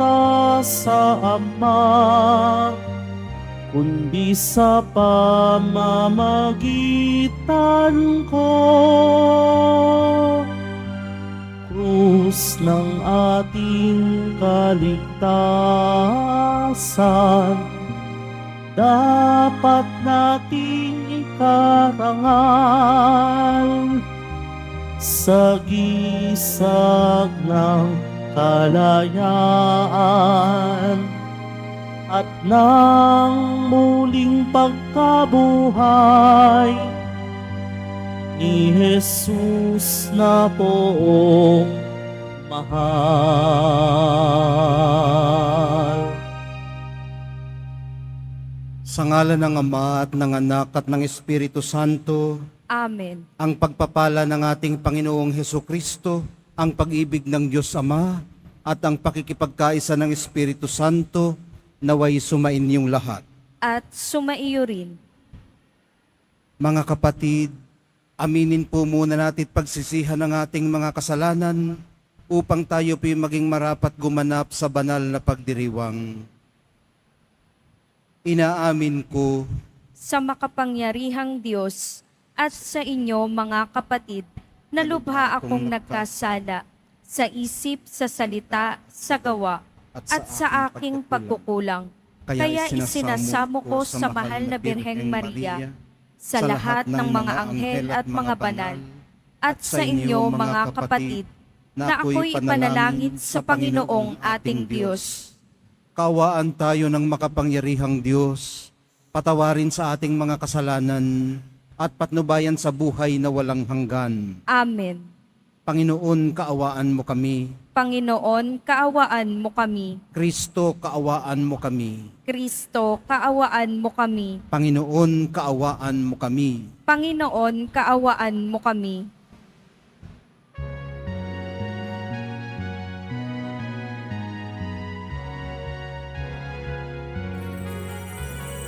kita sa Ama, kundi sa pamamagitan ko. Krus ng ating kaligtasan, dapat nating ikarangal sa gisag ng kalayaan at ng muling pagkabuhay ni Jesus na poong mahal. Sa ngalan ng Ama at ng Anak at ng Espiritu Santo, Amen. ang pagpapala ng ating Panginoong Hesukristo, ang pag-ibig ng Diyos Ama, at ang pakikipagkaisa ng Espiritu Santo, naway sumainyong lahat. At sumaiyo rin. Mga kapatid, aminin po muna natin pagsisihan ng ating mga kasalanan upang tayo po'y maging marapat gumanap sa banal na pagdiriwang. Inaamin ko Sa makapangyarihang Diyos at sa inyo mga kapatid, na lubha akong nagkasala sa isip, sa salita, sa gawa, at sa aking pagkukulang. Kaya isinasamo ko sa mahal na Birheng Maria, sa lahat ng mga anghel at mga banal, at sa inyo mga kapatid, na ako'y ipanalangin sa Panginoong ating Diyos. Kaawaan tayo ng makapangyarihang Diyos, patawarin sa ating mga kasalanan, at patnubayan sa buhay na walang hanggan. Amen. Panginoon, kaawaan mo kami. Panginoon, kaawaan mo kami. Kristo, kaawaan mo kami. Kristo, kaawaan mo kami. Panginoon, kaawaan mo kami. Panginoon, kaawaan mo kami.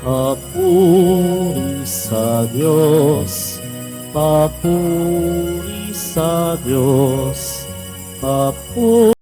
Papuri sa Diyos, papuri sa Diyos, papuri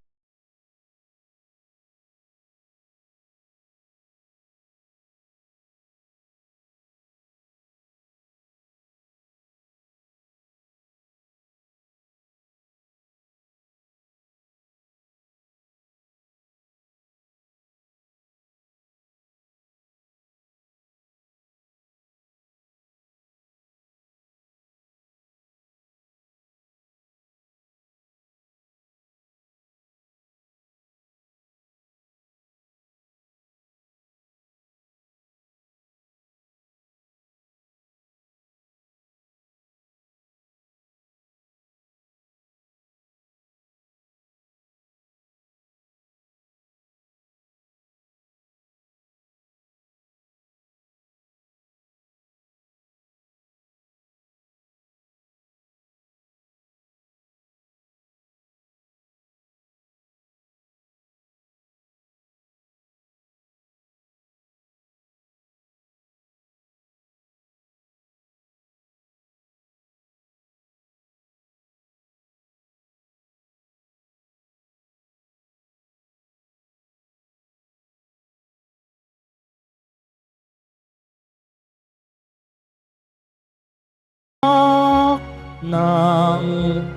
ng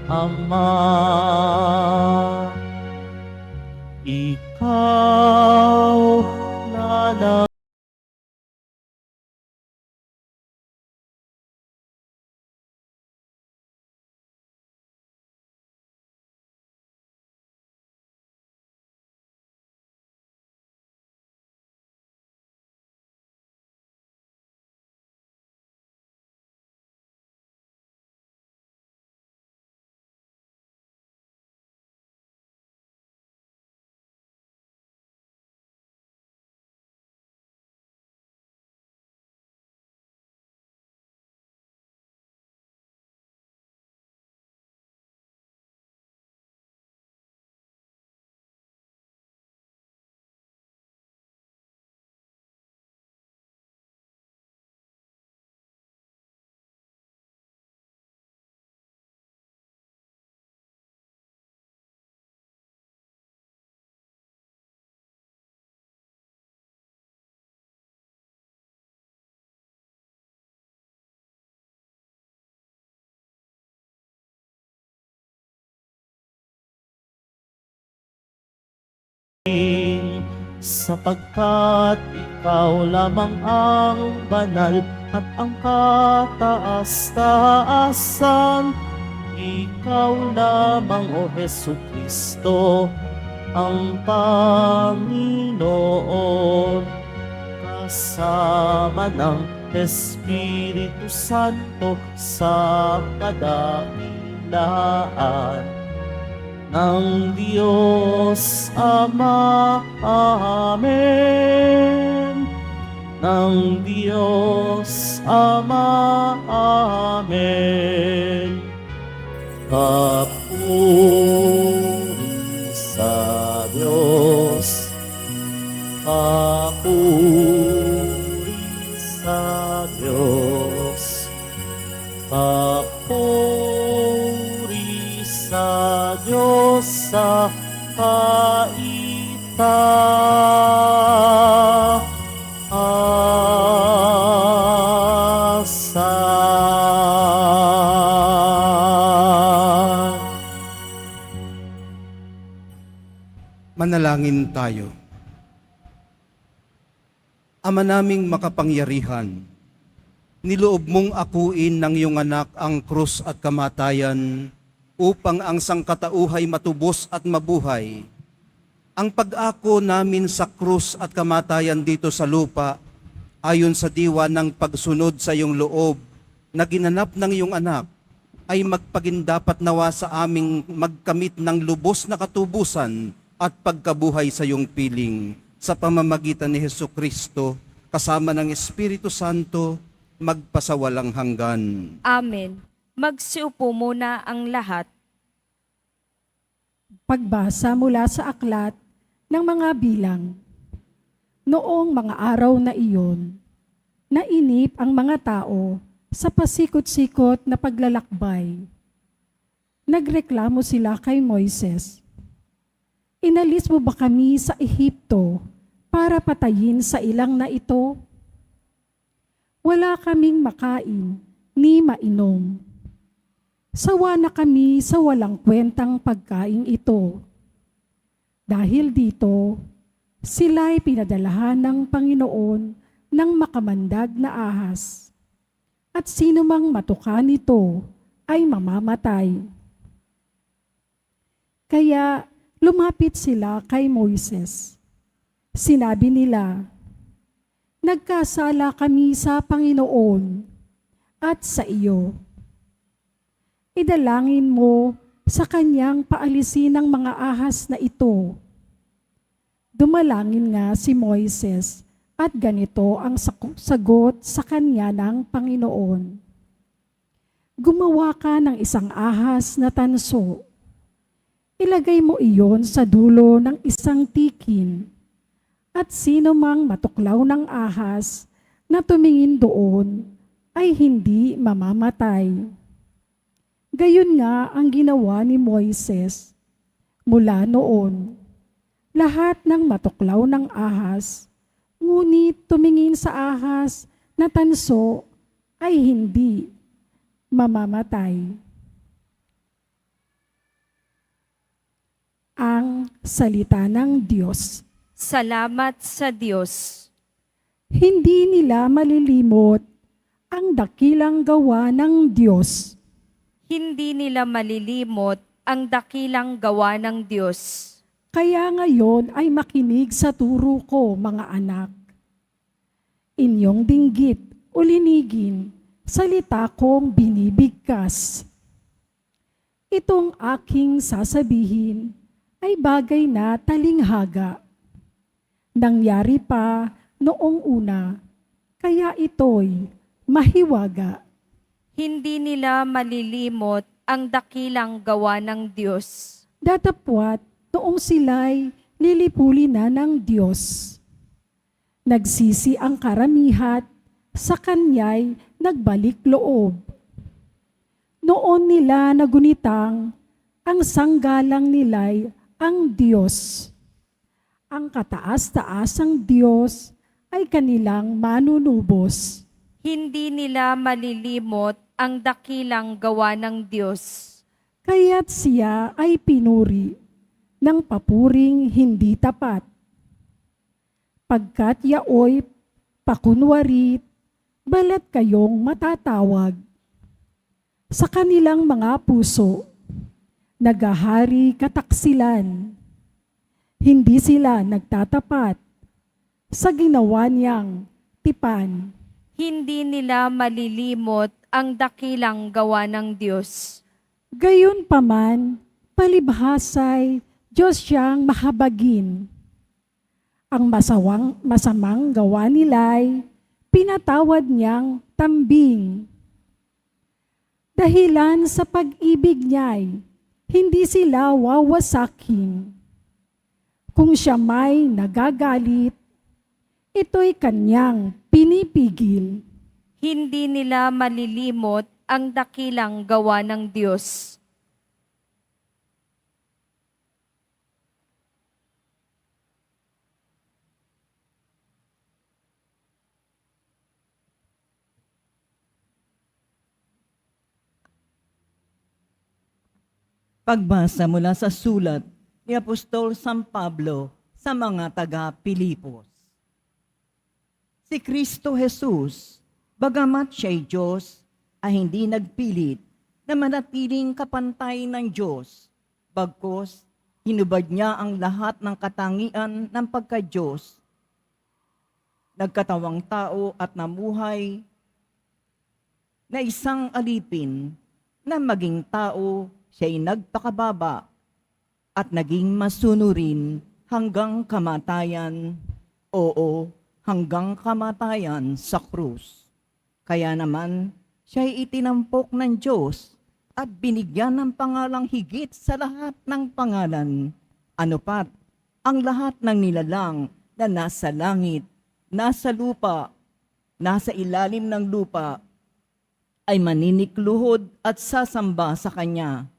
Ama. Ikaw na sapagkat ikaw lamang ang banal at ang kataas-taasan. Ikaw lamang, O Jesucristo, ang Panginoon, kasama ng Espiritu Santo sa kadakilaan ng Diyos Ama. Amen. Ng Diyos Ama. Amen. Papuri sa Diyos, papuri sa Diyos, papuri sa Diyos sa kaitaasan. Manalangin tayo. Ama naming makapangyarihan, niloob mong akuin ng iyong anak ang krus at kamatayan upang ang sangkatauhay matubos at mabuhay. Ang pag-ako namin sa krus at kamatayan dito sa lupa, ayon sa diwa ng pagsunod sa iyong loob na ginanap ng iyong anak, ay magpagindapat nawa sa aming magkamit ng lubos na katubusan at pagkabuhay sa iyong piling sa pamamagitan ni Jesucristo kasama ng Espiritu Santo magpasawalang hanggan. Amen. Magsiupo muna ang lahat. Pagbasa mula sa aklat ng mga bilang. Noong mga araw na iyon, nainip ang mga tao sa pasikot-sikot na paglalakbay. Nagreklamo sila kay Moises. Inalis mo ba kami sa Ehipto para patayin sa ilang na ito? Wala kaming makain ni mainom. Sawa na kami sa walang kwentang pagkain ito. Dahil dito, sila'y pinadalahan ng Panginoon ng makamandag na ahas. At sino mang matuka nito ay mamamatay. Kaya lumapit sila kay Moises. Sinabi nila, "Nagkasala kami sa Panginoon at sa iyo. Idalangin mo sa kanyang paalisin ng mga ahas na ito." Dumalangin nga si Moises at ganito ang sagot sa kanya ng Panginoon. "Gumawa ka ng isang ahas na tanso. Ilagay mo iyon sa dulo ng isang tikin, at sino mang matuklaw ng ahas na tumingin doon ay hindi mamamatay." Gayon nga ang ginawa ni Moises. Mula noon, lahat ng matuklaw ng ahas, ngunit tumingin sa ahas na tanso ay hindi mamamatay. Ang salita ng Diyos. Salamat sa Diyos. Hindi nila malilimot ang dakilang gawa ng Diyos. Hindi nila malilimot ang dakilang gawa ng Diyos. Kaya ngayon ay makinig sa turo ko, mga anak. Inyong dinggit o linigin, salita kong binibigkas. Itong aking sasabihin ay bagay na talinghaga. Nangyari pa noong una, kaya ito'y mahiwaga. Hindi nila malilimot ang dakilang gawa ng Diyos. Datapwat noong sila'y lilipuli na ng Diyos. Nagsisi ang karamihat, sa Kanya'y nagbalik loob. Noon nila nagunitang, ang sanggalang nila'y ang Diyos. Ang kataas-taasang Diyos ay kanilang manunubos. Hindi nila malilimot ang dakilang gawa ng Diyos. Kaya't siya ay pinuri ng papuring hindi tapat. pagkat yaoy pakunwarit, balat kayong matatawag. Sa kanilang mga puso, nagahari kataksilan. Hindi sila nagtatapat sa ginawa niyang tipan. Hindi nila malilimot ang dakilang gawa ng Diyos. Gayon paman, palibhasay, Diyos siyang mahabagin. Ang masamang gawa nila'y pinatawad niyang tambing. Dahilan sa pag-ibig niya'y hindi sila wawasakin. Kung siya may nagagalit, ito'y kanyang pinipigil. Hindi nila malilimot ang dakilang gawa ng Diyos. Pagbasa mula sa sulat ni Apostol San Pablo sa mga taga-Pilipos. Si Kristo Jesus, bagamat siya'y Diyos, ay hindi nagpilit na manatiling kapantay ng Diyos. Bagkus, hinubad niya ang lahat ng katangian ng pagka-Diyos. Nagkatawang tao at namuhay na isang alipin na maging tao, siya'y nagpakababa at naging masunurin hanggang kamatayan, oo, hanggang kamatayan sa krus. Kaya naman, siya'y itinampok ng Diyos at binigyan ng pangalang higit sa lahat ng pangalan. Ano pat, ang lahat ng nilalang na nasa langit, nasa lupa, nasa ilalim ng lupa, ay maninikluhod at sasamba sa Kanya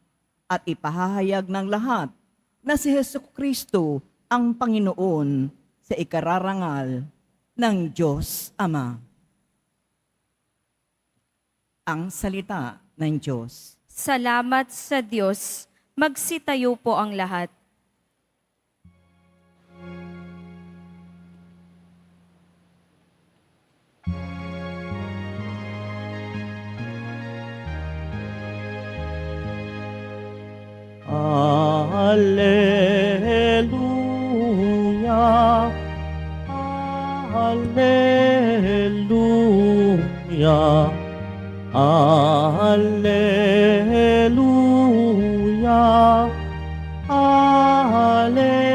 at ipahahayag ng lahat na si Jesucristo ang Panginoon sa ikararangal ng Diyos Ama. Ang salita ng Diyos. Salamat sa Diyos. Magsitayo po ang lahat. Alleluia, Alleluia, Alleluia, Alleluia.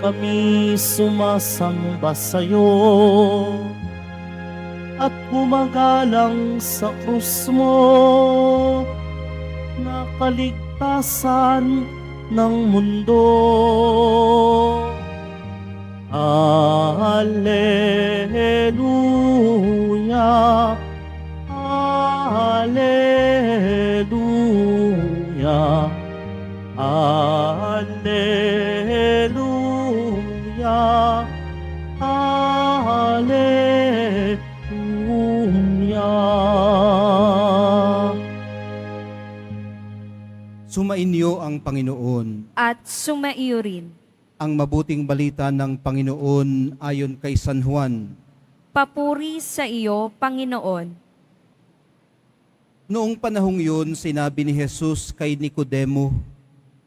Kami sumasamba sa'yo at gumagalang sa krus mo na kaligtasan ng mundo. Alleluia, Alleluia, Alleluia, Alleluia. Sumainyo ang Panginoon. At sumaiyo rin. Ang mabuting balita ng Panginoon ayon kay San Juan. Papuri sa iyo, Panginoon. Noong panahong yun, sinabi ni Jesus kay Nicodemo,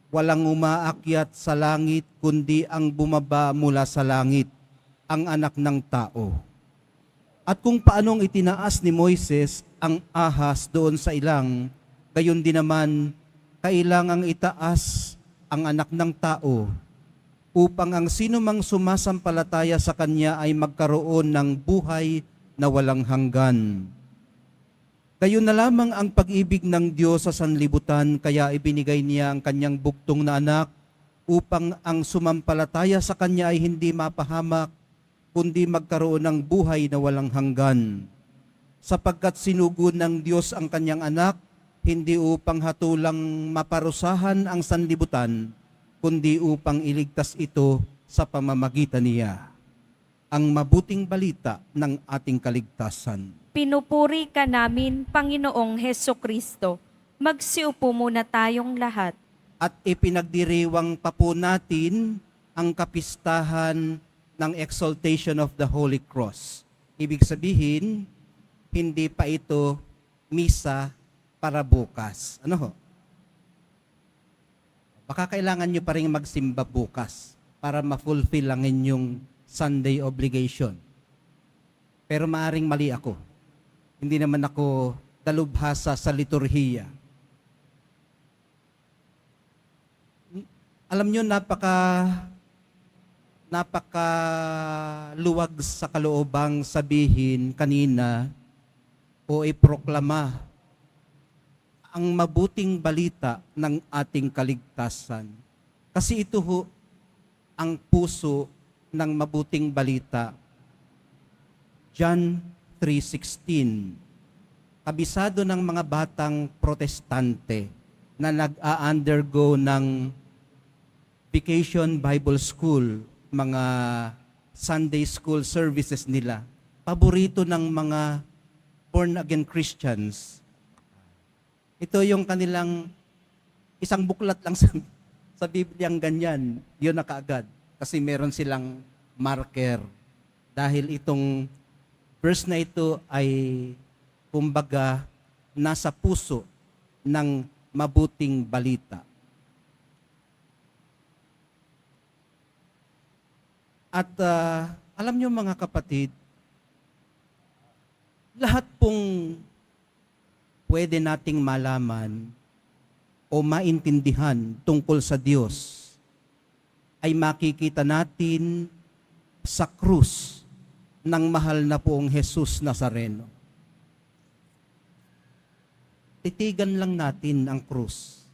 walang umaakyat sa langit kundi ang bumaba mula sa langit, ang anak ng tao. At kung paanong itinaas ni Moises ang ahas doon sa ilang, gayon din naman kailangang itaas ang anak ng tao upang ang sinumang sumasampalataya sa Kanya ay magkaroon ng buhay na walang hanggan. Gayon na lamang ang pag-ibig ng Diyos sa sanlibutan, kaya ibinigay niya ang Kanyang buktong na anak upang ang sumampalataya sa Kanya ay hindi mapahamak, kundi magkaroon ng buhay na walang hanggan. Sapagkat sinugod ng Diyos ang Kanyang anak, hindi upang hatulang maparusahan ang sanlibutan, kundi upang iligtas ito sa pamamagitan niya. Ang mabuting balita ng ating kaligtasan. Pinupuri ka namin, Panginoong Hesukristo. Magsiupo muna tayong lahat. at ipinagdiriwang pa po natin ang kapistahan ng exaltation of the Holy Cross. Ibig sabihin, hindi pa ito misa para bukas. Ano ho? Baka kailangan nyo pa rin magsimba bukas para ma-fulfill ang inyong Sunday obligation. Pero maaring mali ako. Hindi naman ako dalubhasa sa liturhiya. Alam nyo, napaka-luwag sa kaloobang sabihin kanina o iproklama ang mabuting balita ng ating kaligtasan. Kasi ito ho ang puso ng mabuting balita. John 3:16. Kabisado ng mga batang protestante na nag-a-undergo ng Vacation Bible School, mga Sunday school services nila. Paborito ng mga born-again Christians. Ito yung kanilang isang buklat lang sa Bibliang ganyan. Yun na kaagad. Kasi meron silang marker. Dahil itong verse na ito ay kumbaga nasa puso ng mabuting balita. At alam nyo mga kapatid, lahat pong pwede nating malaman o maintindihan tungkol sa Diyos ay makikita natin sa krus ng mahal na poong Jesus Nazareno. Titigan lang natin ang krus.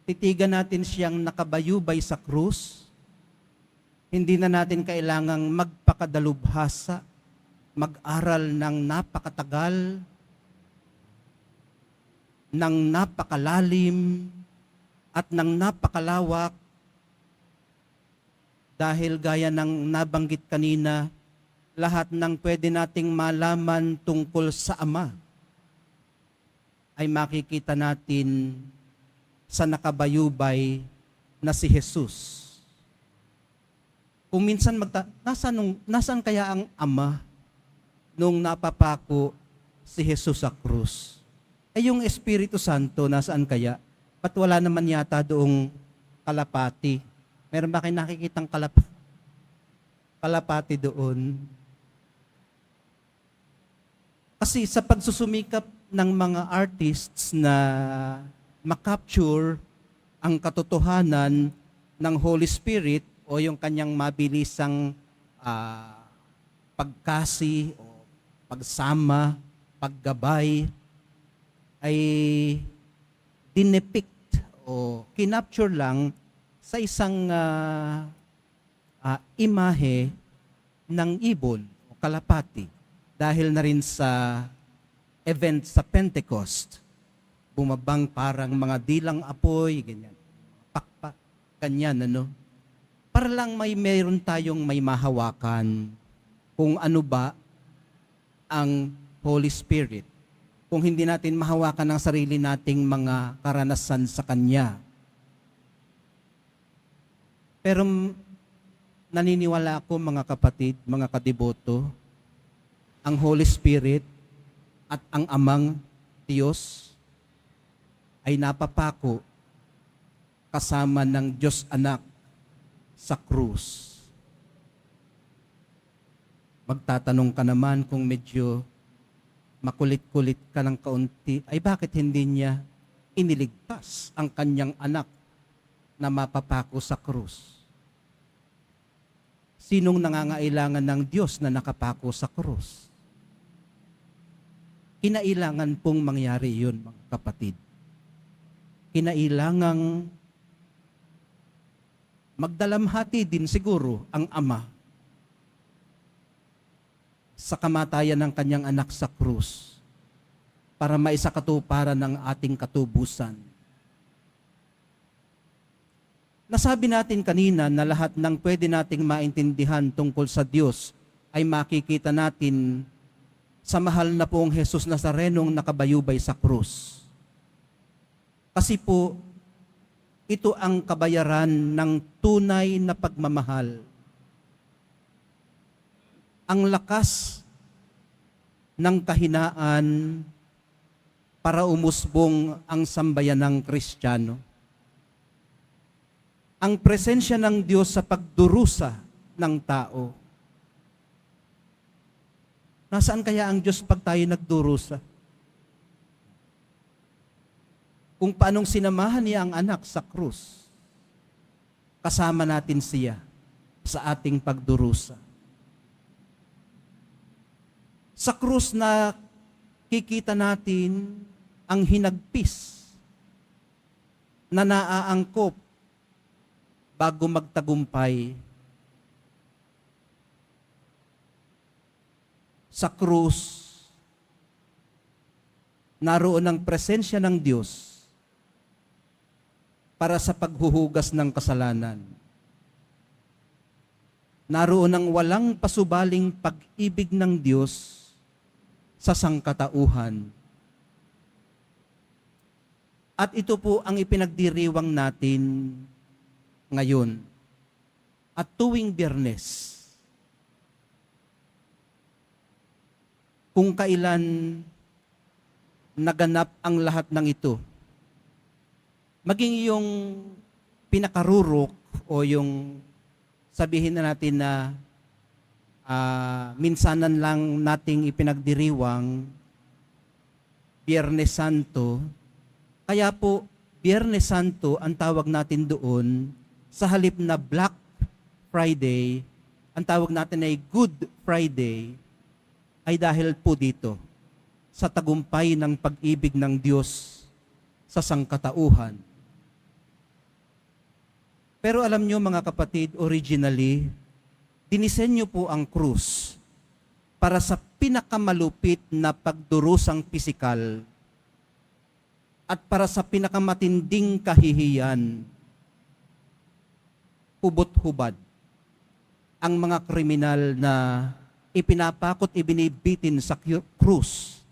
Titigan natin siyang nakabayubay sa krus. Hindi na natin kailangang magpakadalubhasa, mag-aral ng napakatagal, ng napakalalim, at ng napakalawak. Dahil gaya ng nabanggit kanina, lahat ng pwede nating malaman tungkol sa Ama ay makikita natin sa nakabayubay na si Jesus. Kung minsan nasaan kaya ang Ama nung napapako si Jesus sa krus? Ay yung Espiritu Santo, nasaan kaya? Ba't wala naman yata doong kalapati? Meron ba kayo nakikitang kalapati doon? Kasi sa pagsusumikap ng mga artists na makapture ang katotohanan ng Holy Spirit o yung kanyang mabilisang pagkasi o pagsama, paggabay, ay dinepict o kinapture lang sa isang imahe ng ibon o kalapati. Dahil na rin sa event sa Pentecost, bumabang parang mga dilang apoy, ganyan, pakpak, ganyan, ano. Para lang mayroon tayong may mahawakan kung ano ba ang Holy Spirit. Kung hindi natin mahawakan ang sarili nating mga karanasan sa Kanya. Pero naniniwala ako mga kapatid, mga kadiboto, ang Holy Spirit at ang Amang Diyos ay napapako kasama ng Diyos Anak sa krus. Magtatanong ka naman kung medyo makulit-kulit ka ng kaunti, ay bakit hindi niya iniligtas ang kanyang anak na mapapako sa krus? Sinong nangangailangan ng Diyos na nakapako sa krus? Kinailangan pong mangyari yun, mga kapatid. Kinailangang magdalamhati din siguro ang Ama sa kamatayan ng kanyang anak sa krus para maisakatuparan ng ating katubusan. Nasabi natin kanina na lahat ng pwede nating maintindihan tungkol sa Diyos ay makikita natin sa mahal na poong Jesus Nazarenong nakabayubay sa krus. Kasi po, Ito ang kabayaran ng tunay na pagmamahal. Ang lakas ng kahinaan para umusbong ang sambayanang Kristiyano. Ang presensya ng Diyos sa pagdurusa ng tao. Nasaan kaya ang Diyos pag tayo nagdurusa? Kung paanong sinamahan niya ang anak sa krus, kasama natin siya sa ating pagdurusa. Sa krus na kikita natin ang hinagpis na naaangkop bago magtagumpay. Sa krus, naroon ang presensya ng Diyos para sa paghuhugas ng kasalanan. Naroon ang walang pasubaling pag-ibig ng Diyos sa sangkatauhan. At ito po ang ipinagdiriwang natin ngayon. At tuwing Biyernes, kung kailan naganap ang lahat ng ito, maging yung pinakarurok o yung sabihin na natin na minsanan lang nating ipinagdiriwang Biyernes Santo. Kaya po, Biyernes Santo ang tawag natin doon, sa halip na Black Friday, ang tawag natin ay Good Friday, ay dahil po dito, sa tagumpay ng pag-ibig ng Diyos sa sangkatauhan. Pero alam nyo mga kapatid, originally, dinisenyo po ang krus para sa pinakamalupit na pagdurusang pisikal at para sa pinakamatinding kahihiyan, hubot-hubad, ang mga kriminal na ipinapakot, ibinibitin sa krus.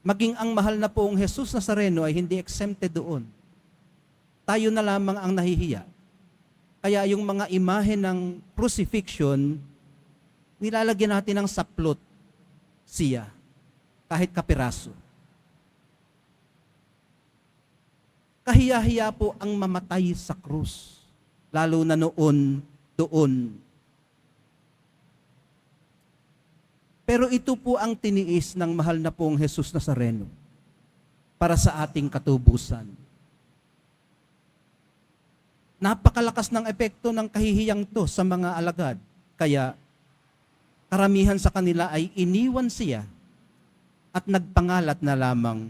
Maging ang mahal na poong Jesus Nazareno ay hindi exempted doon. Tayo na lamang ang nahihiya. Kaya yung mga imahe ng crucifixion, nilalagyan natin ng saplot siya, kahit kapiraso. Kahiya-hiya po ang mamatay sa krus, lalo na noon, doon. Pero ito po ang tiniis ng mahal na pong Jesus Nazareno para sa ating katubusan. Napakalakas ng epekto ng kahihiyang to sa mga alagad. Kaya karamihan sa kanila ay iniwan siya at nagpangalat na lamang,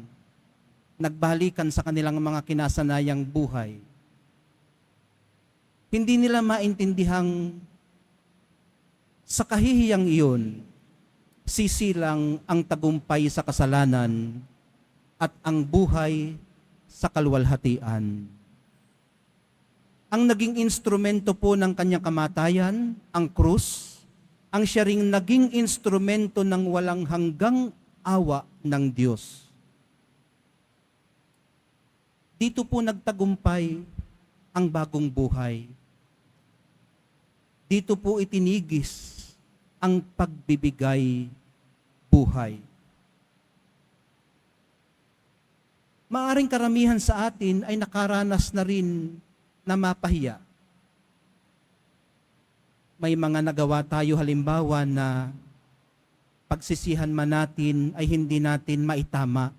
nagbalikan sa kanilang mga kinasanayang buhay. Hindi nila maintindihang sa kahihiyang iyon, sisilang ang tagumpay sa kasalanan at ang buhay sa kaluwalhatian. Ang naging instrumento po ng kanyang kamatayan, ang krus, ang siya ring naging instrumento ng walang hanggang awa ng Diyos. Dito po nagtagumpay ang bagong buhay. Dito po itinigis ang pagbibigay buhay. Maaring karamihan sa atin ay nakaranas na rin na mapahiya. May mga nagawa tayo halimbawa na pagsisihan man natin ay hindi natin maitama.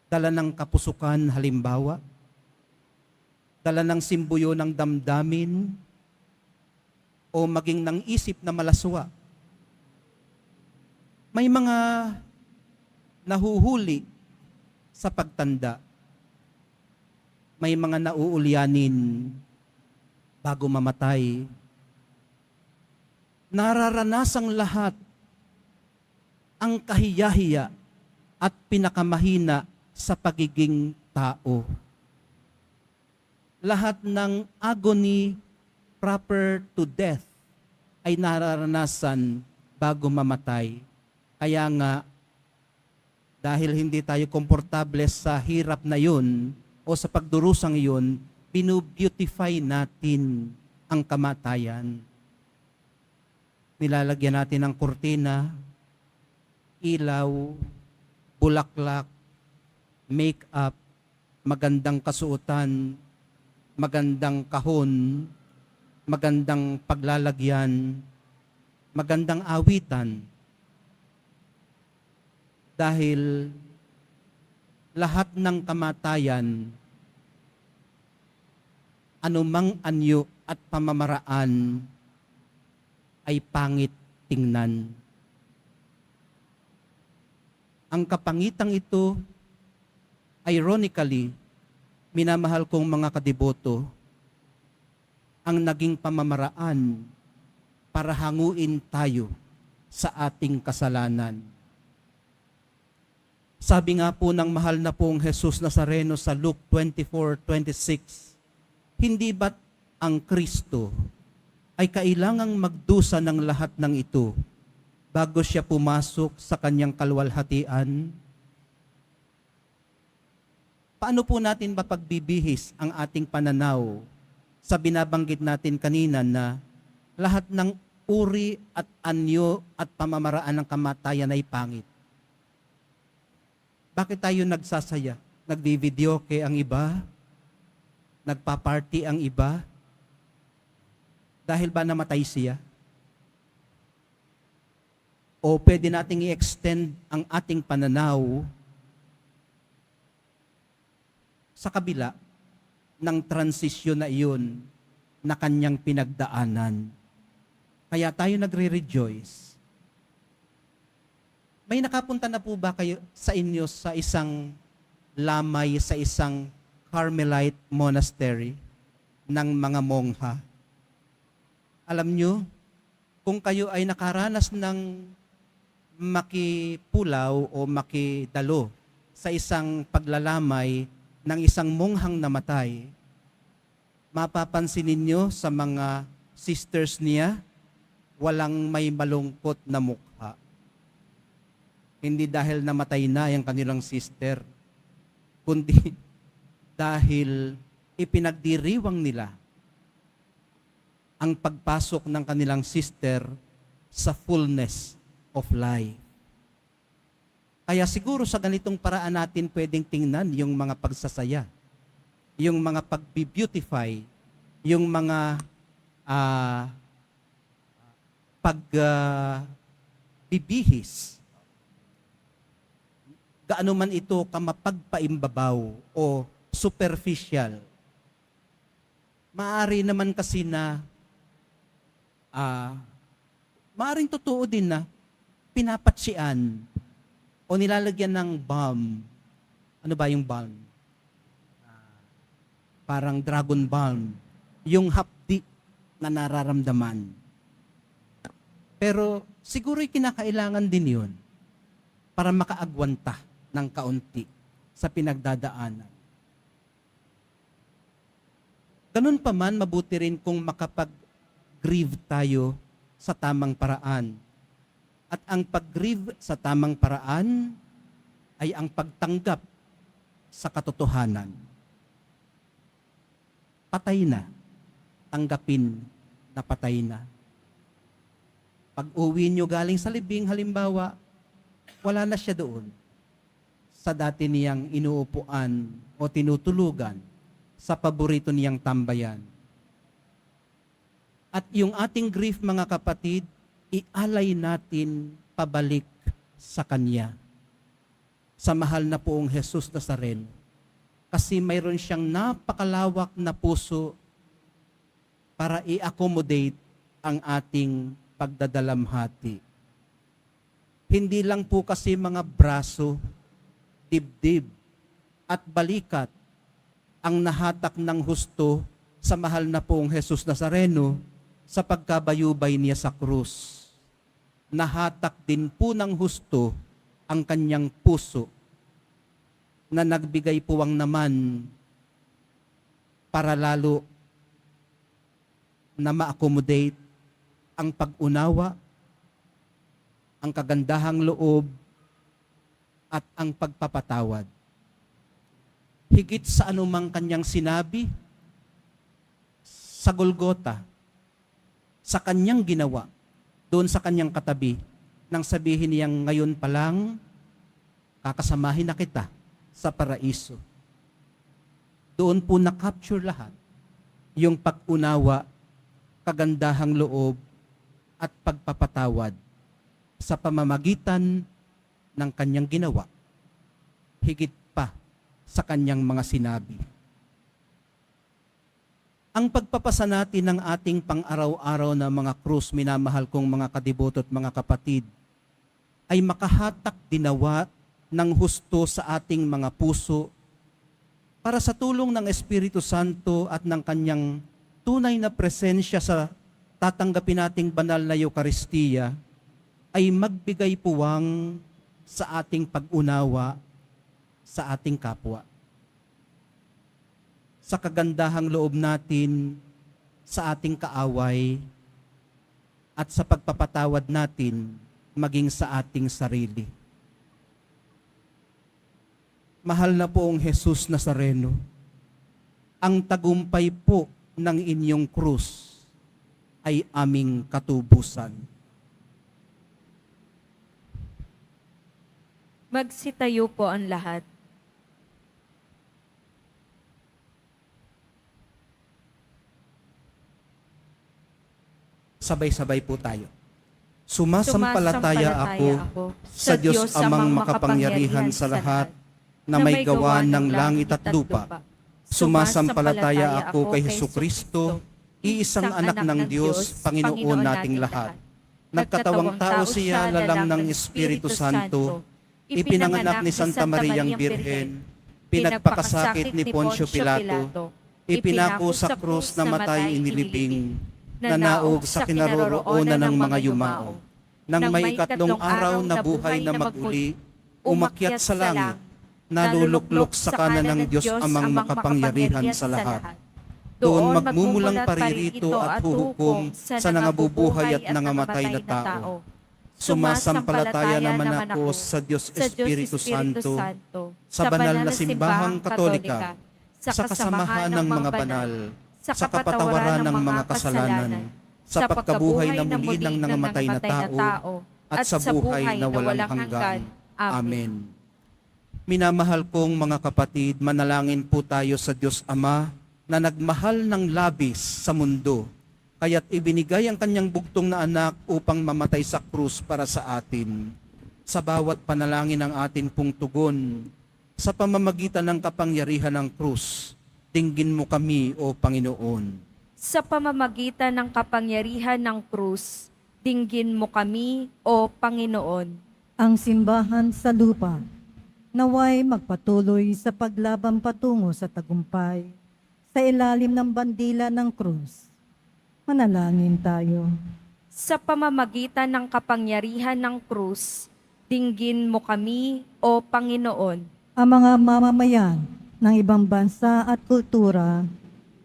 Dala ng kapusukan halimbawa, dala ng simbuyo ng damdamin, o maging ng isip na malaswa. May mga nahuhuli sa pagtanda. May mga nauulyanin bago mamatay. Nararanasang lahat ang kahiyahiya at pinakamahina sa pagiging tao. Lahat ng agony proper to death ay nararanasan bago mamatay. Kaya nga, dahil hindi tayo komportable sa hirap na yun, o sa pagdurusang iyon, binubeautify natin ang kamatayan. Nilalagyan natin ng kurtina, ilaw, bulaklak, make-up, magandang kasuotan, magandang kahon, magandang paglalagyan, magandang awitan. Dahil lahat ng kamatayan, anumang anyo at pamamaraan ay pangit tingnan. Ang kapangitang ito, ironically, minamahal kong mga kadiboto, ang naging pamamaraan para hanguin tayo sa ating kasalanan. Sabi nga po ng mahal na pong Jesus Nazareno sa Luke 24:26, hindi ba't ang Kristo ay kailangang magdusa ng lahat ng ito bago siya pumasok sa kanyang kalwalhatian? Paano po natin mapagbibihis ang ating pananaw sa binabanggit natin kanina na lahat ng uri at anyo at pamamaraan ng kamatayan ay pangit? Bakit tayo nagsasaya? Nagbi-videoke ang iba? Nagpa-party ang iba? Dahil ba namatay siya? O pwede nating i-extend ang ating pananaw sa kabila ng transisyon na iyon na kanyang pinagdaanan. Kaya tayo nagre-rejoice. May nakapunta na po ba kayo sa inyo sa isang lamay, sa isang Carmelite monastery ng mga mongha? Alam nyo, kung kayo ay nakaranas ng makipulaw o makidalo sa isang paglalamay ng isang monghang namatay, mapapansin ninyo sa mga sisters niya, walang may malungkot na mukha. Hindi dahil namatay na yung kanilang sister, kundi dahil ipinagdiriwang nila ang pagpasok ng kanilang sister sa fullness of life. Kaya siguro sa ganitong paraan natin pwedeng tingnan yung mga pagsasaya, yung mga pag-beautify, yung mga pagbibihis. Gaano man ito kamapagpaimbabaw o superficial. Maari naman kasi na maaring totoo din na pinapatsian o nilalagyan ng balm. Ano ba yung balm? Parang dragon balm. Yung hapdi na nararamdaman. Pero siguro'y kinakailangan din yun para makaagwanta ng kaunti sa pinagdadaanan. Ganun pa man, mabuti rin kung makapag-grieve tayo sa tamang paraan. At ang pag-grieve sa tamang paraan ay ang pagtanggap sa katotohanan. Patay na. Tanggapin na patay na. Pag uwi nyo galing sa libing, halimbawa, wala na siya doon sa dati niyang inuupuan o tinutulugan sa paborito niyang tambayan. At yung ating grief, mga kapatid, ialay natin pabalik sa Kanya, sa mahal na poong Jesus Nazareno. Kasi mayroon siyang napakalawak na puso para i-accommodate ang ating pagdadalamhati. Hindi lang po kasi mga braso, dibdib, at balikat ang nahatak ng husto sa mahal na poong Jesus Nazareno sa pagkabayubay niya sa krus. Nahatak din po ng husto ang kanyang puso na nagbigay puwang naman para lalo na ma-accommodate ang pag-unawa, ang kagandahang loob, at ang pagpapatawad. higit sa anumang kanyang sinabi sa Golgota, sa kanyang ginawa, doon sa kanyang katabi, nang sabihin niyang ngayon pa lang, kakasamahin na kita sa paraiso. Doon po na-capture lahat yung pag-unawa, kagandahang loob, at pagpapatawad sa pamamagitan ng kanyang ginawa, higit pa sa kanyang mga sinabi. Ang pagpapasa natin ng ating pang-araw-araw na mga krus, minamahal kong mga kadiboto at mga kapatid, ay makahatak dinawa ng husto sa ating mga puso para sa tulong ng Espiritu Santo at ng kanyang tunay na presensya sa tatanggapin nating banal na Eukaristiya ay magbigay puwang sa ating pag-unawa sa ating kapwa. Sa kagandahang loob natin sa ating kaaway at sa pagpapatawad natin maging sa ating sarili. Mahal na poong Jesus Nazareno, ang tagumpay po ng inyong krus ay aming katubusan. Magsitayo po ang lahat. Sabay-sabay po tayo. Sumasampalataya ako sa Diyos Amang makapangyarihan sa lahat na may gawa ng langit at lupa. Sumasampalataya ako kay Hesukristo, iisang anak ng Diyos, Panginoon nating lahat. Nagkatawang tao siya lalang ng Espiritu Santo, ipinanganak ni Santa Mariang Birhen, pinagpakasakit ni Poncio Pilato, ipinako sa krus na matay inilibing, nanaog sa kinaroroonan ng mga yumao. Nang may ikatlong araw na buhay na maguli, umakyat sa langit, naluluklok sa kanan ng Diyos Amang makapangyarihan sa lahat. Doon magmumulang paririto at huhukom sa nangabubuhay at nangamatay na tao. Sumasampalataya naman ako sa Diyos Espiritu Santo, sa banal na simbahang katolika, sa kasamahan ng mga banal, sa kapatawaran ng mga kasalanan, sa pagkabuhay na muli ng nangamatay na tao, at sa buhay na walang hanggan. Amen. Minamahal kong mga kapatid, manalangin po tayo sa Diyos Ama na nagmahal ng labis sa mundo, kaya't ibinigay ang kanyang bugtong na anak upang mamatay sa krus para sa atin. Sa bawat panalangin ng atin pong tugon, sa pamamagitan ng kapangyarihan ng krus, dinggin mo kami, O Panginoon. Sa pamamagitan ng kapangyarihan ng krus, dinggin mo kami, O Panginoon. Ang simbahan sa lupa, naway magpatuloy sa paglaban patungo sa tagumpay, sa ilalim ng bandila ng krus. Manalangin tayo. Sa pamamagitan ng kapangyarihan ng krus, dinggin mo kami, O Panginoon. Ang mga mamamayan ng ibang bansa at kultura,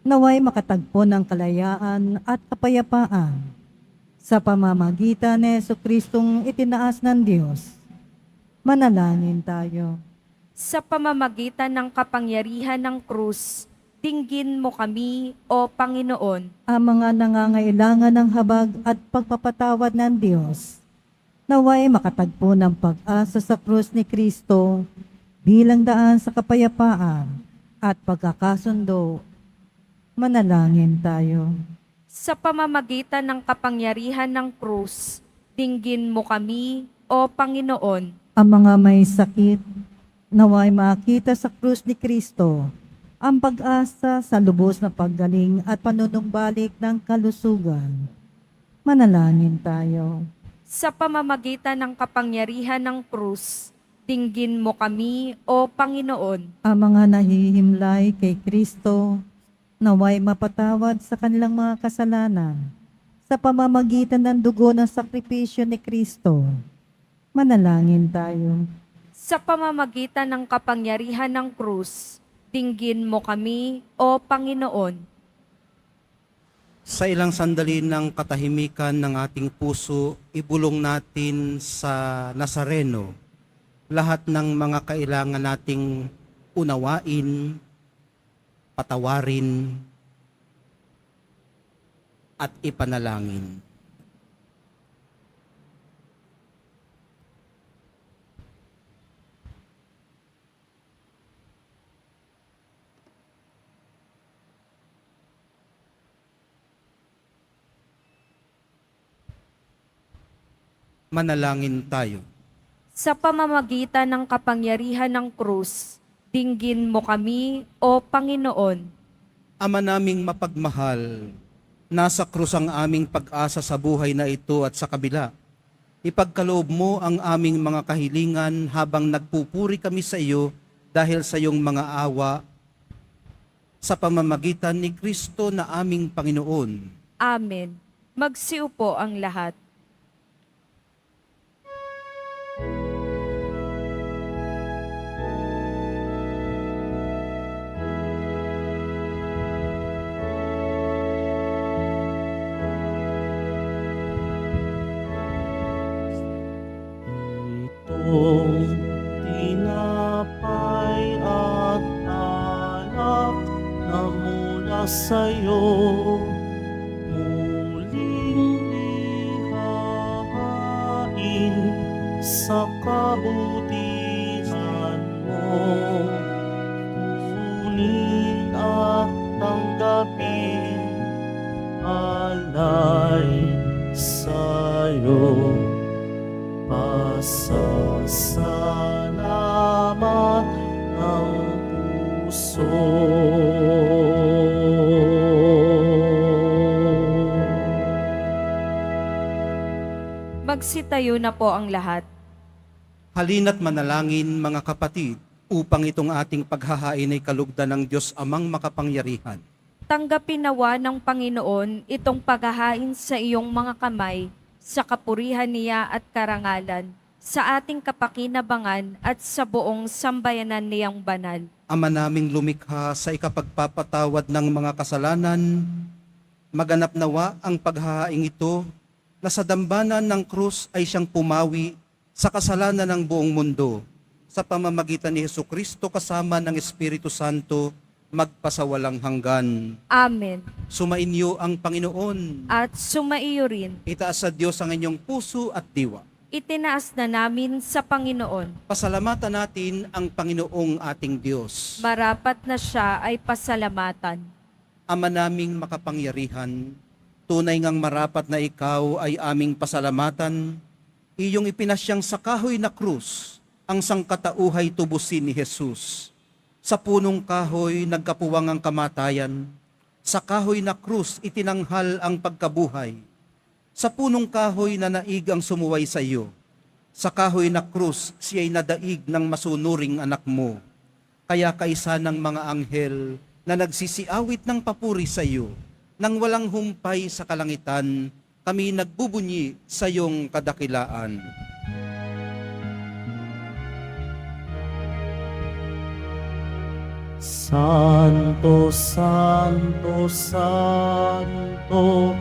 naway makatagpo ng kalayaan at kapayapaan sa pamamagitan ni Jesucristong itinaas ng Diyos. Manalangin tayo. Sa pamamagitan ng kapangyarihan ng krus, dinggin mo kami, O Panginoon. Ang mga nangangailangan ng habag at pagpapatawad ng Diyos, naway makatagpo ng pag-asa sa krus ni Kristo bilang daan sa kapayapaan at pagkakasundo. Manalangin tayo. Sa pamamagitan ng kapangyarihan ng krus, dinggin mo kami, O Panginoon. Ang mga may sakit, naway makita sa krus ni Kristo ang pag-asa sa lubos na paggaling at panunumbalik ng kalusugan. Manalangin tayo. Sa pamamagitan ng kapangyarihan ng krus, dinggin mo kami, O Panginoon. Ang mga nahihimlay kay Kristo, naway mapatawad sa kanilang mga kasalanan sa pamamagitan ng dugo ng sakripisyo ni Kristo. Manalangin tayo. Sa pamamagitan ng kapangyarihan ng krus, dinggin mo kami, O Panginoon. Sa ilang sandali ng katahimikan ng ating puso, ibulong natin sa Nazareno lahat ng mga kailangan nating unawain, patawarin, at ipanalangin. Manalangin tayo. Sa pamamagitan ng kapangyarihan ng krus, dinggin mo kami, O Panginoon. Ama naming mapagmahal, nasa krus ang aming pag-asa sa buhay na ito at sa kabila. Ipagkaloob mo ang aming mga kahilingan habang nagpupuri kami sa iyo dahil sa iyong mga awa sa pamamagitan ni Kristo na aming Panginoon. Amen. Magsiupo ang lahat. Itong tinapay at alak na mula sa'yo, muling ihahain sa kabutihan mo. Kunin at tanggapin alay sa'yo. Pasasalamat ng puso. Magsitayo na po ang lahat. Halina't manalangin mga kapatid upang itong ating paghahain ay kalugdan ng Diyos Amang makapangyarihan. Tanggapin nawa ng Panginoon itong paghahain sa iyong mga kamay sa kapurihan niya at karangalan, sa ating kapakinabangan at sa buong sambayanan niyang banal. Ama naming lumikha sa ikapagpapatawad ng mga kasalanan, maganap nawa ang paghahaing ito na sa dambana ng krus ay siyang pumawi sa kasalanan ng buong mundo sa pamamagitan ni Hesukristo kasama ng Espiritu Santo magpasawalang hanggan. Amen. Sumainyo ang Panginoon. At sumaiyo rin, Itaas sa Diyos ang inyong puso at diwa. itinaas na namin sa Panginoon. Pasalamatan natin ang Panginoong ating Diyos. Marapat na siya ay pasalamatan. Ama naming makapangyarihan, tunay ngang marapat na ikaw ay aming pasalamatan, iyong ipinasyang sa kahoy na krus, ang sangkatauhay tubusin ni Jesus. Sa punong kahoy nagkapuwang ang kamatayan, sa kahoy na krus itinanghal ang pagkabuhay. Sa punong kahoy na naig ang sumuway sa iyo, sa kahoy na krus siya'y nadaig ng masunuring anak mo. Kaya kaisa ng mga anghel na nagsisiawit ng papuri sa iyo, nang walang humpay sa kalangitan, kami nagbubunyi sa iyong kadakilaan. Santo, Santo, Santo,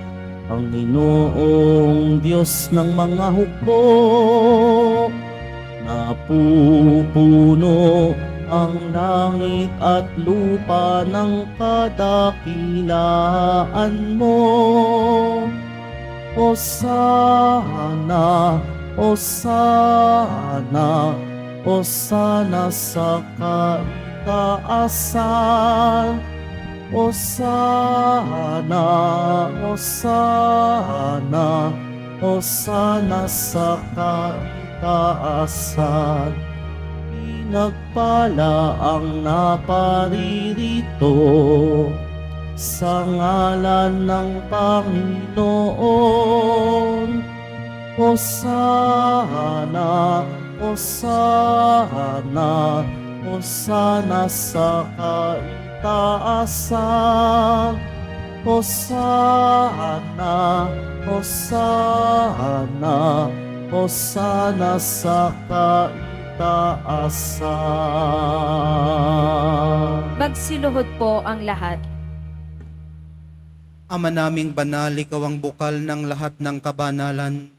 ang Ginoong Diyos ng mga hukbo. Napupuno ang langit at lupa ng kadakilaan mo. Hosana, Hosana, Hosana sa kaitaasan. Hosana, Hosana, Hosana sa kaitaasan. Pinagpala ang naparirito sa ngalan ng Panginoon. Hosana, Hosana, Hosana sa kaitaasan. Hosana, Hosana, Hosana sa kaitaasan. Magsiluhod po ang lahat. Ama naming banal, ikaw ang bukal ng lahat ng kabanalan,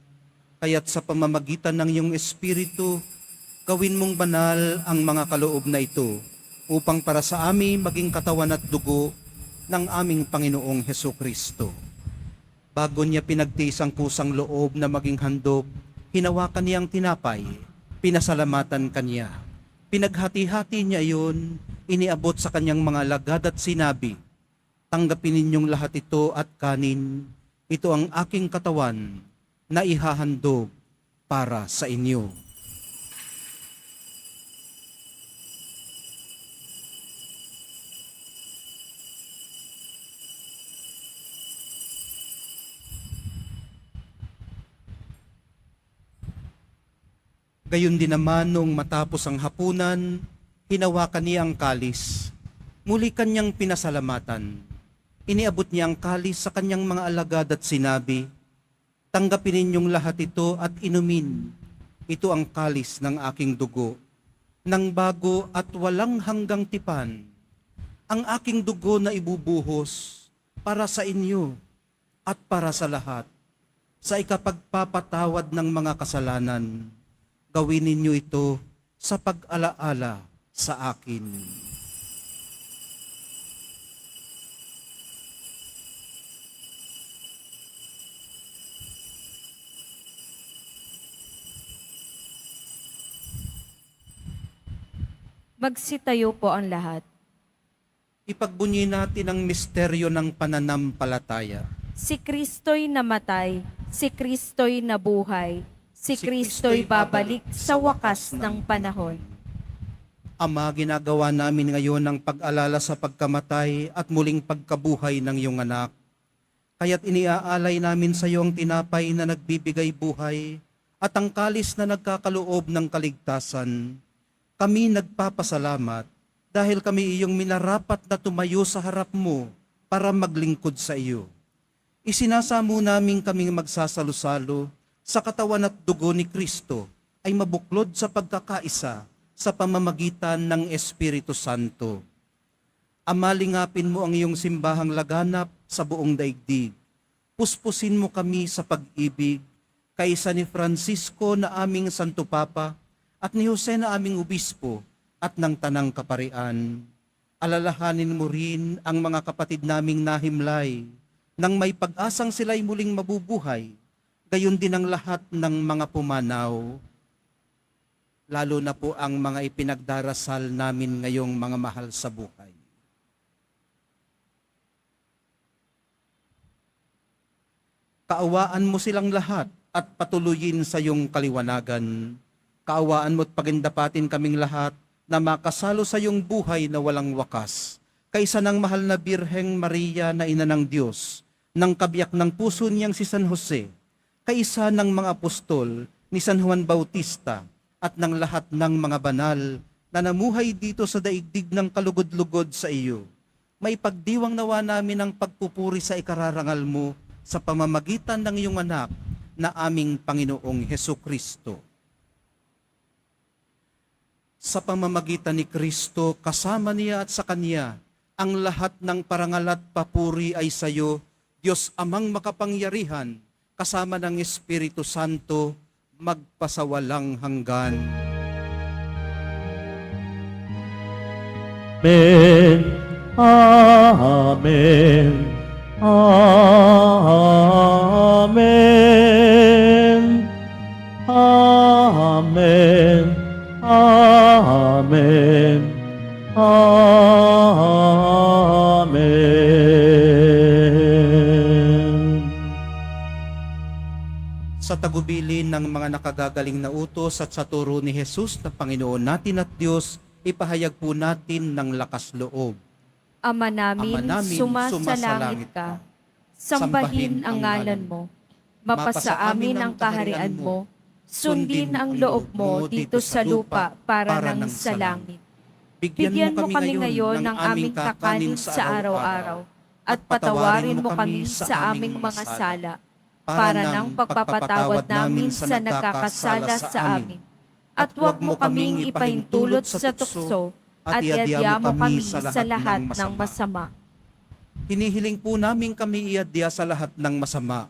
kaya't sa pamamagitan ng iyong Espiritu, gawin mong banal ang mga kaloob na ito, upang para sa amin maging katawan at dugo ng aming Panginoong Heso Kristo. Bago niya pinagtiis ang kusang loob na maging handog, hinawakan niya ang tinapay, pinasalamatan kanya. Pinaghati-hati niya iyon, iniabot sa kanyang mga alagad at sinabi, "Tanggapin ninyong lahat ito at kanin, ito ang aking katawan na ihahandog para sa inyo." Gayon din naman nung matapos ang hapunan, hinawakan niya ang kalis. Muli kanyang pinasalamatan. Iniabot niya ang kalis sa kanyang mga alagad at sinabi, "Tanggapin ninyong lahat ito at inumin. Ito ang kalis ng aking dugo, ng bago at walang hanggang tipan. Ang aking dugo na ibubuhos para sa inyo at para sa lahat, sa ikapagpapatawad ng mga kasalanan. Gawin ninyo ito sa pag-alaala sa akin." Magsitayo po ang lahat. Ipagbunyi natin ang misteryo ng pananampalataya. Si Kristo'y namatay, si Kristo'y nabuhay, si Kristo'y babalik sa wakas ng panahon. Ama, ginagawa namin ngayon ang pag-alala sa pagkamatay at muling pagkabuhay ng iyong anak. Kaya't iniaalay namin sa iyo ang tinapay na nagbibigay buhay at ang kalis na nagkakaloob ng kaligtasan. Kami nagpapasalamat dahil kami iyong minarapat na tumayo sa harap mo para maglingkod sa iyo. Isinasamo namin kaming magsasalo-salo sa katawan at dugo ni Kristo ay mabuklod sa pagkakaisa sa pamamagitan ng Espiritu Santo. Ama, lingapin mo ang iyong simbahang laganap sa buong daigdig. Puspusin mo kami sa pag-ibig, kaysa ni Francisco na aming Santo Papa at ni Jose na aming Obispo at ng Tanang Kaparian. Alalahanin mo rin ang mga kapatid naming nahimlay, nang may pag-asang sila'y muling mabubuhay, gayon din ang lahat ng mga pumanaw, lalo na po ang mga ipinagdarasal namin ngayong mga mahal sa buhay. Kaawaan mo silang lahat at patuloyin sa iyong kaliwanagan. Kaawaan mo't pagindapatin kaming lahat na makasalo sa iyong buhay na walang wakas, kaysa ng mahal na Birheng Maria na ina ng Diyos, ng kabiyak ng puso niyang si San Jose, kaysa ng mga apostol ni San Juan Bautista, at ng lahat ng mga banal na namuhay dito sa daigdig ng kalugod-lugod sa iyo. May pagdiwang nawa namin ang pagpupuri sa ikararangal mo sa pamamagitan ng iyong anak na aming Panginoong Heso Kristo. Sa pamamagitan ni Kristo, kasama niya at sa Kanya, ang lahat ng parangal at papuri ay sa iyo, Diyos Amang makapangyarihan, kasama ng Espiritu Santo, magpasawalang hanggan. Amen. Amen. Amen. Amen. Amen. Amen. Sa tagubilin ng mga nakagagaling na utos at sa turo ni Jesus na Panginoon natin at Diyos, ipahayag po natin ng lakas loob. Ama namin, Ama namin, sumasalangit ka. Sambahin ang ngalan mo. Mapasa amin ang kaharian mo. Sundin ang loob mo dito sa lupa para nang sa langit. Bigyan mo kami ngayon ng aming kakanin sa araw-araw at patawarin mo kami sa aming mga sala para ng pagpapatawad namin sa nagkakasala sa amin. At huwag mo kaming ipahintulot sa tukso at iadya mo kami sa lahat ng masama. Hinihiling po namin kami iadya sa lahat ng masama.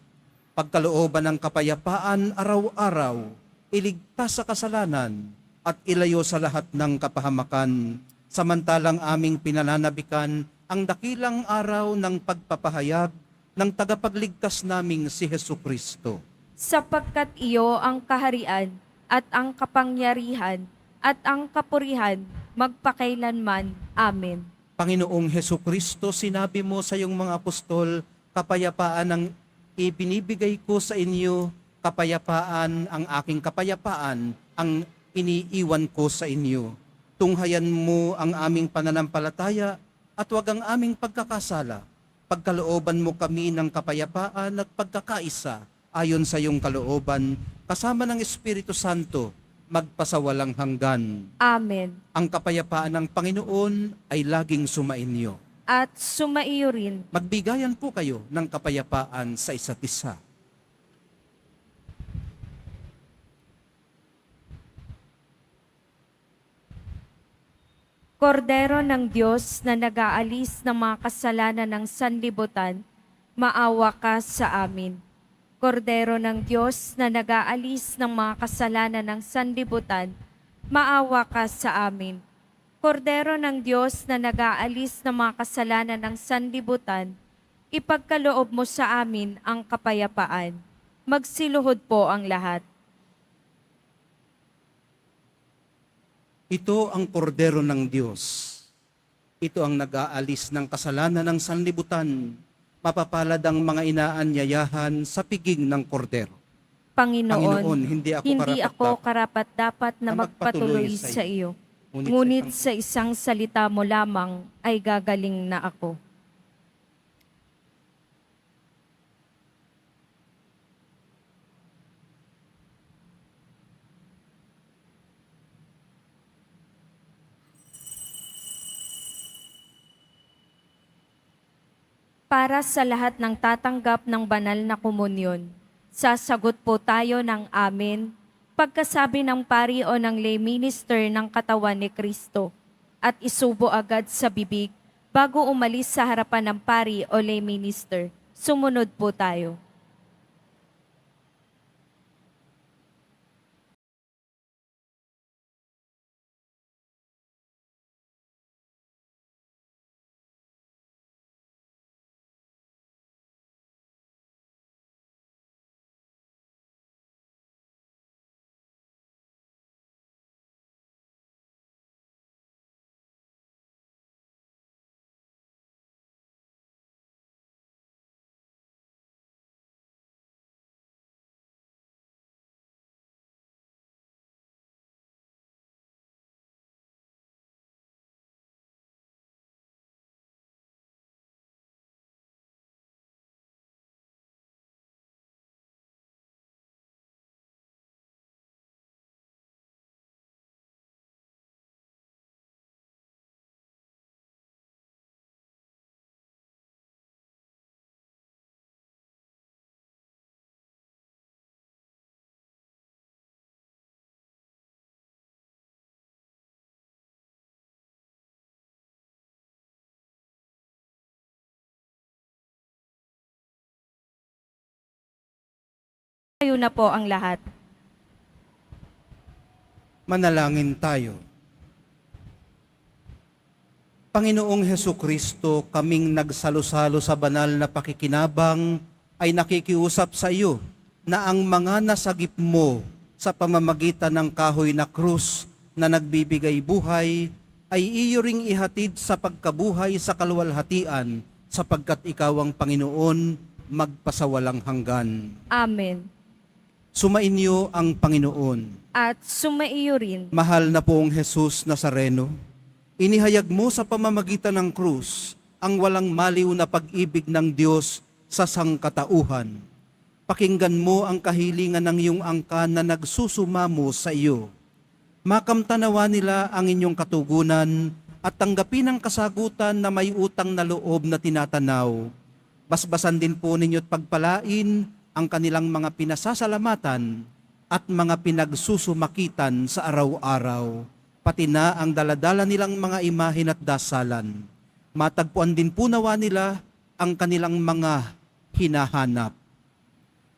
Pagkalooban ng kapayapaan araw-araw, iligtas sa kasalanan at ilayo sa lahat ng kapahamakan samantalang aming pinananabikan ang dakilang araw ng pagpapahayag ng tagapagligtas naming si Hesu Kristo. Sapagkat iyo ang kaharian at ang kapangyarihan at ang kapurihan magpakailanman. Amen. Panginoong Hesu Kristo, sinabi mo sa iyong mga apostol, kapayapaan ang ibinibigay ko sa inyo, kapayapaan ang aking kapayapaan, ang iniiwan ko sa inyo. Tunghayan mo ang aming pananampalataya at wag ang aming pagkakasala. Pagkalooban mo kami ng kapayapaan at pagkakaisa ayon sa iyong kalooban, kasama ng Espiritu Santo, magpasawalang hanggan. Amen. Ang kapayapaan ng Panginoon ay laging sumainyo. At sumaiyo rin. Magbigayan po kayo ng kapayapaan sa isa't isa. Kordero ng Diyos na nag-aalis ng mga kasalanan ng sanlibutan, maawa ka sa amin. Kordero ng Diyos na nag-aalis ng mga kasalanan ng sanlibutan, maawa ka sa amin. Kordero ng Diyos na nag-aalis ng mga kasalanan ng sanlibutan, ipagkaloob mo sa amin ang kapayapaan. Magsiluhod po ang lahat. Ito ang kordero ng Diyos. Ito ang nag-aalis ng kasalanan ng sanlibutan. Mapapalad ang mga inaanyayahan sa piging ng kordero. Panginoon, hindi hindi ako karapat-dapat na na magpatuloy magpatuloy sa sa iyo. Ngunit sa isang salita mo lamang ay gagaling na ako. Para sa lahat ng tatanggap ng banal na komunyon, sasagot po tayo ng amen pagkasabi ng pari o ng lay minister ng katawan ni Kristo at isubo agad sa bibig bago umalis sa harapan ng pari o lay minister. Sumunod po tayo. Tayo na po ang lahat. Manalangin tayo. Panginoong Hesu Kristo, kaming nagsalo-salo sa banal na pakikinabang ay nakikiusap sa iyo na ang mga nasagip mo sa pamamagitan ng kahoy na krus na nagbibigay buhay ay iyo ring ihatid sa pagkabuhay sa kaluwalhatian sapagkat ikaw ang Panginoon magpasawalang hanggan. Amen. Sumainyo ang Panginoon. At sumaiyo rin. Mahal na poong Jesus Nazareno, inihayag mo sa pamamagitan ng krus ang walang maliw na pag-ibig ng Diyos sa sangkatauhan. Pakinggan mo ang kahilingan ng iyong angkan na nagsusumamo sa iyo. Makamtanawa nila ang inyong katugunan at tanggapin ang kasagutan na may utang na loob na tinatanaw. Basbasan din po ninyo't pagpalain ang kanilang mga pinasasalamatan at mga pinagsusumakitan sa araw-araw, pati na ang daladala nilang mga imahin at dasalan. Matagpuan din po nawa nila ang kanilang mga hinahanap.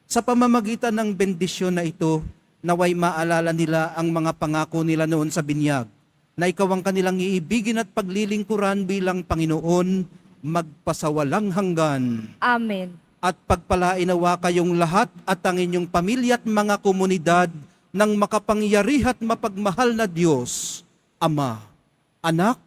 Sa pamamagitan ng bendisyon na ito, naway maalala nila ang mga pangako nila noon sa binyag na ikaw ang kanilang iibigin at paglilingkuran bilang Panginoon magpasawalang hanggan. Amen. At pagpalainawa kayong lahat at ang inyong pamilya at mga komunidad ng makapangyarihan at mapagmahal na Diyos, Ama, Anak,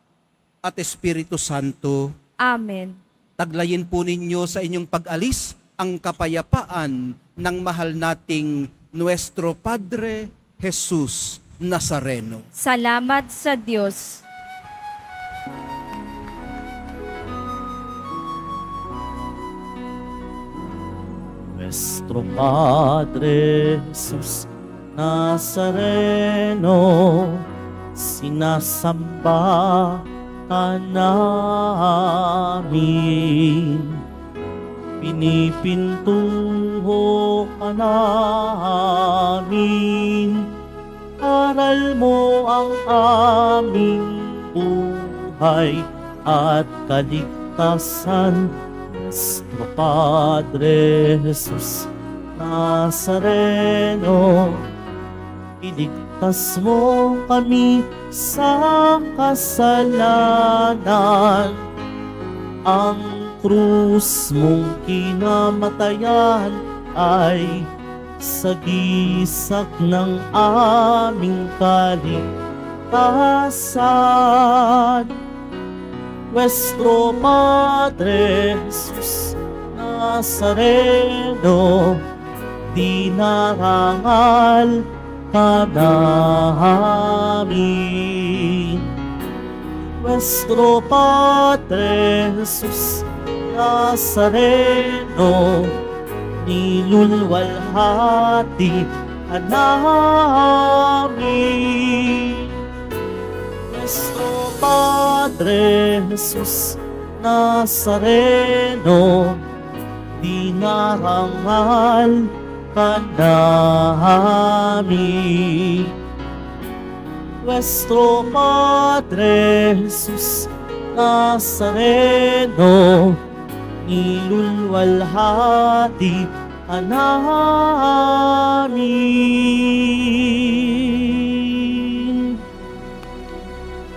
at Espiritu Santo. Amen. Taglayin po ninyo sa inyong pag-alis ang kapayapaan ng mahal nating Nuestro Padre Jesus Nazareno. Salamat sa Diyos. Nuestro Padre Jesus Nazareno, sinasamba ka namin. Pinipintuho ka namin. Aral mo ang aming buhay at kaligtasan. Nuestro Padre Jesus Nazareno, iligtas mo kami sa kasalanan. Ang krus mong kinamatayan ay sagisag ng aming kaligtasan. Nuestro Padre Jesus Nazareno, dinarangal ka namin. Nuestro Padre Jesus Nazareno, nilulwalhati ka namin. Nuestro Padre Jesus Nazareno, dinarangal ka namin. Nuestro Padre Jesus Nazareno, nilulwalhati ka namin.